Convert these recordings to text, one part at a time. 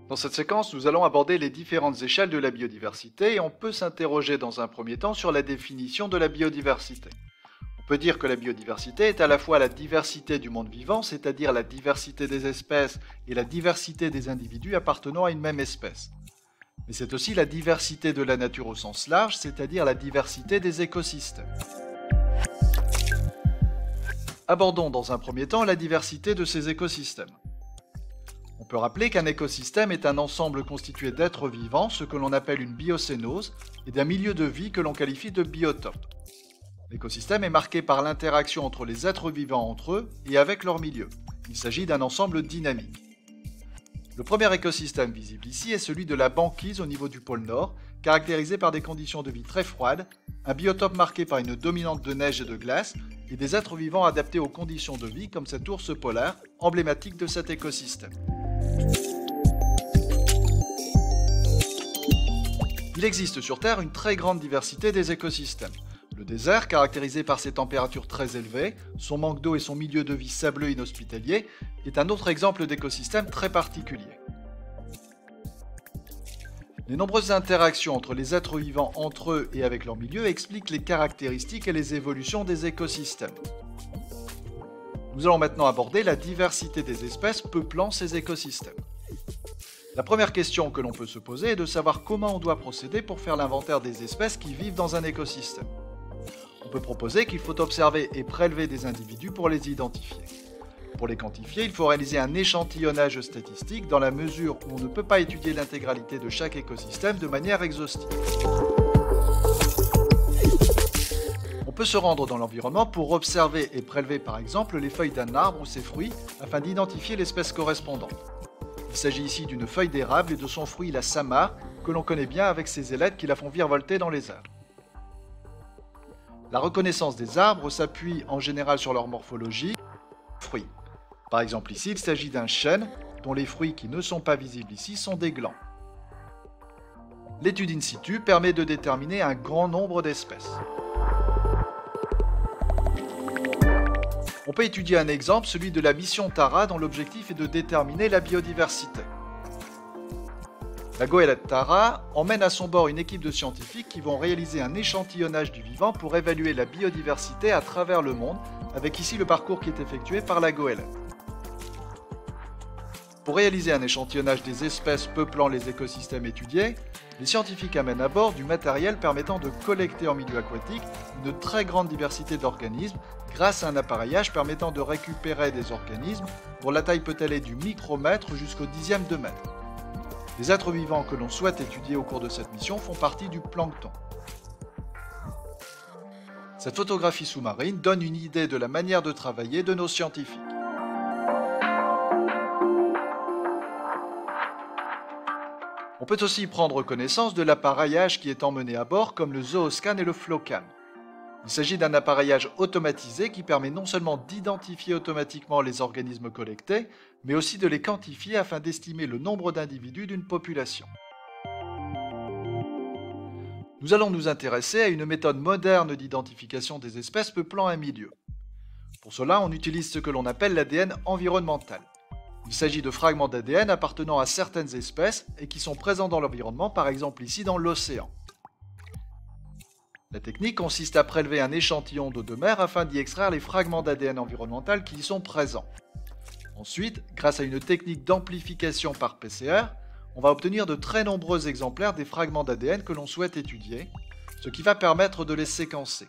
Dans cette séquence, nous allons aborder les différentes échelles de la biodiversité et on peut s'interroger dans un premier temps sur la définition de la biodiversité. On peut dire que la biodiversité est à la fois la diversité du monde vivant, c'est-à-dire la diversité des espèces et la diversité des individus appartenant à une même espèce. Mais c'est aussi la diversité de la nature au sens large, c'est-à-dire la diversité des écosystèmes. Abordons dans un premier temps la diversité de ces écosystèmes. On peut rappeler qu'un écosystème est un ensemble constitué d'êtres vivants, ce que l'on appelle une biocénose, et d'un milieu de vie que l'on qualifie de biotope. L'écosystème est marqué par l'interaction entre les êtres vivants entre eux et avec leur milieu. Il s'agit d'un ensemble dynamique. Le premier écosystème visible ici est celui de la banquise au niveau du pôle Nord, caractérisé par des conditions de vie très froides, un biotope marqué par une dominante de neige et de glace, et des êtres vivants adaptés aux conditions de vie comme cet ours polaire, emblématique de cet écosystème. Il existe sur Terre une très grande diversité des écosystèmes. Le désert, caractérisé par ses températures très élevées, son manque d'eau et son milieu de vie sableux inhospitalier, est un autre exemple d'écosystème très particulier. Les nombreuses interactions entre les êtres vivants entre eux et avec leur milieu expliquent les caractéristiques et les évolutions des écosystèmes. Nous allons maintenant aborder la diversité des espèces peuplant ces écosystèmes. La première question que l'on peut se poser est de savoir comment on doit procéder pour faire l'inventaire des espèces qui vivent dans un écosystème. On peut proposer qu'il faut observer et prélever des individus pour les identifier. Pour les quantifier, il faut réaliser un échantillonnage statistique dans la mesure où on ne peut pas étudier l'intégralité de chaque écosystème de manière exhaustive. On peut se rendre dans l'environnement pour observer et prélever par exemple les feuilles d'un arbre ou ses fruits afin d'identifier l'espèce correspondante. Il s'agit ici d'une feuille d'érable et de son fruit la samare, que l'on connaît bien avec ses ailettes qui la font virevolter dans les airs. La reconnaissance des arbres s'appuie en général sur leur morphologie, fruits. Par exemple ici, il s'agit d'un chêne, dont les fruits qui ne sont pas visibles ici sont des glands. L'étude in situ permet de déterminer un grand nombre d'espèces. On peut étudier un exemple, celui de la mission Tara, dont l'objectif est de déterminer la biodiversité. La goélette Tara emmène à son bord une équipe de scientifiques qui vont réaliser un échantillonnage du vivant pour évaluer la biodiversité à travers le monde, avec ici le parcours qui est effectué par la goélette. Pour réaliser un échantillonnage des espèces peuplant les écosystèmes étudiés, les scientifiques amènent à bord du matériel permettant de collecter en milieu aquatique une très grande diversité d'organismes grâce à un appareillage permettant de récupérer des organismes dont la taille peut aller du micromètre jusqu'au dixième de mètre. Les êtres vivants que l'on souhaite étudier au cours de cette mission font partie du plancton. Cette photographie sous-marine donne une idée de la manière de travailler de nos scientifiques. On peut aussi prendre connaissance de l'appareillage qui est emmené à bord comme le Zooscan et le Flowcan. Il s'agit d'un appareillage automatisé qui permet non seulement d'identifier automatiquement les organismes collectés, mais aussi de les quantifier afin d'estimer le nombre d'individus d'une population. Nous allons nous intéresser à une méthode moderne d'identification des espèces peuplant un milieu. Pour cela, on utilise ce que l'on appelle l'ADN environnemental. Il s'agit de fragments d'ADN appartenant à certaines espèces et qui sont présents dans l'environnement, par exemple ici dans l'océan. La technique consiste à prélever un échantillon d'eau de mer afin d'y extraire les fragments d'ADN environnemental qui y sont présents. Ensuite, grâce à une technique d'amplification par PCR, on va obtenir de très nombreux exemplaires des fragments d'ADN que l'on souhaite étudier, ce qui va permettre de les séquencer.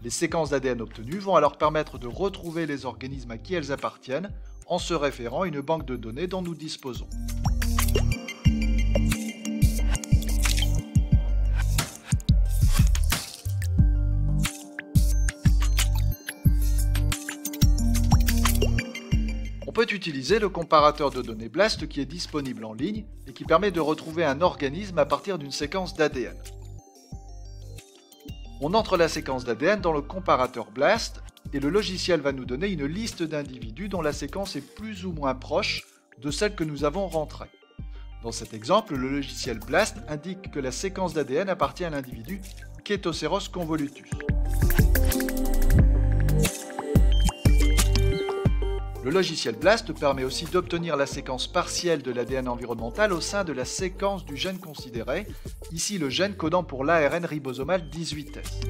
Les séquences d'ADN obtenues vont alors permettre de retrouver les organismes à qui elles appartiennent, en se référant à une banque de données dont nous disposons. On peut utiliser le comparateur de données BLAST qui est disponible en ligne et qui permet de retrouver un organisme à partir d'une séquence d'ADN. On entre la séquence d'ADN dans le comparateur BLAST et le logiciel va nous donner une liste d'individus dont la séquence est plus ou moins proche de celle que nous avons rentrée. Dans cet exemple, le logiciel BLAST indique que la séquence d'ADN appartient à l'individu Chaetoceros convolutus. Le Le logiciel BLAST permet aussi d'obtenir la séquence partielle de l'ADN environnemental au sein de la séquence du gène considéré, ici le gène codant pour l'ARN ribosomal 18S.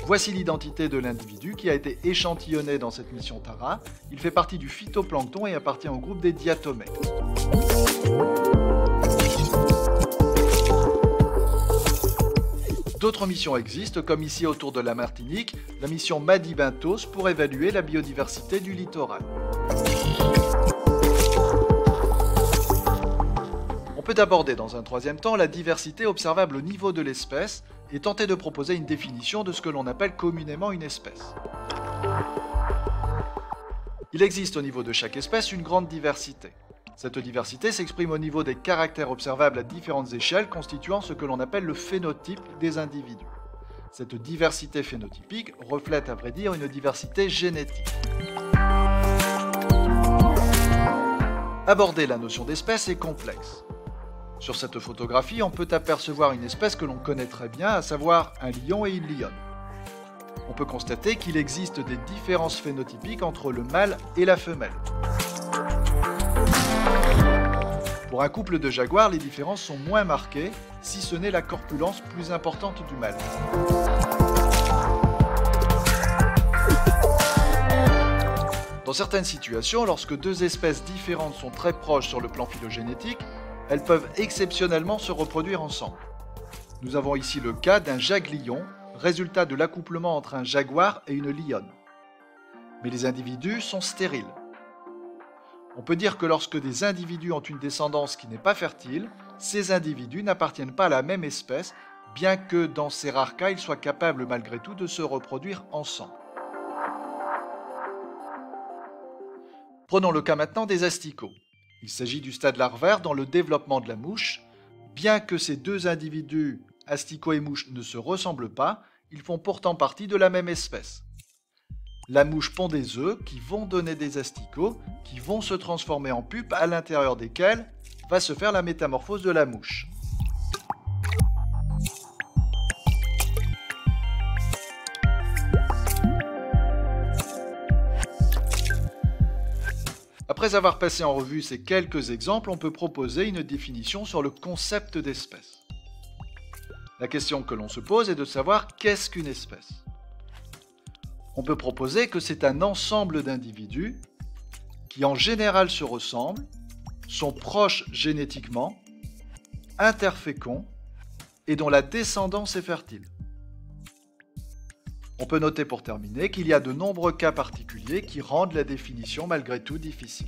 Voici l'identité de l'individu qui a été échantillonné dans cette mission Tara. Il fait partie du phytoplancton et appartient au groupe des diatomées. D'autres missions existent, comme ici autour de la Martinique, la mission Madi-Bentos pour évaluer la biodiversité du littoral. On peut aborder dans un troisième temps la diversité observable au niveau de l'espèce et tenter de proposer une définition de ce que l'on appelle communément une espèce. Il existe au niveau de chaque espèce une grande diversité. Cette diversité s'exprime au niveau des caractères observables à différentes échelles constituant ce que l'on appelle le phénotype des individus. Cette diversité phénotypique reflète à vrai dire une diversité génétique. Aborder la notion d'espèce est complexe. Sur cette photographie, on peut apercevoir une espèce que l'on connaît très bien, à savoir un lion et une lionne. On peut constater qu'il existe des différences phénotypiques entre le mâle et la femelle. Pour un couple de jaguars, les différences sont moins marquées, si ce n'est la corpulence plus importante du mâle. Dans certaines situations, lorsque deux espèces différentes sont très proches sur le plan phylogénétique, elles peuvent exceptionnellement se reproduire ensemble. Nous avons ici le cas d'un jaglion, résultat de l'accouplement entre un jaguar et une lionne. Mais les individus sont stériles. On peut dire que lorsque des individus ont une descendance qui n'est pas fertile, ces individus n'appartiennent pas à la même espèce, bien que dans ces rares cas, ils soient capables malgré tout de se reproduire ensemble. Prenons le cas maintenant des asticots. Il s'agit du stade larvaire dans le développement de la mouche. Bien que ces deux individus, asticots et mouche, ne se ressemblent pas, ils font pourtant partie de la même espèce. La mouche pond des œufs qui vont donner des asticots, qui vont se transformer en pupes à l'intérieur desquels va se faire la métamorphose de la mouche. Après avoir passé en revue ces quelques exemples, on peut proposer une définition sur le concept d'espèce. La question que l'on se pose est de savoir qu'est-ce qu'une espèce. On peut proposer que c'est un ensemble d'individus qui en général se ressemblent, sont proches génétiquement, interféconds et dont la descendance est fertile. On peut noter pour terminer qu'il y a de nombreux cas particuliers qui rendent la définition malgré tout difficile.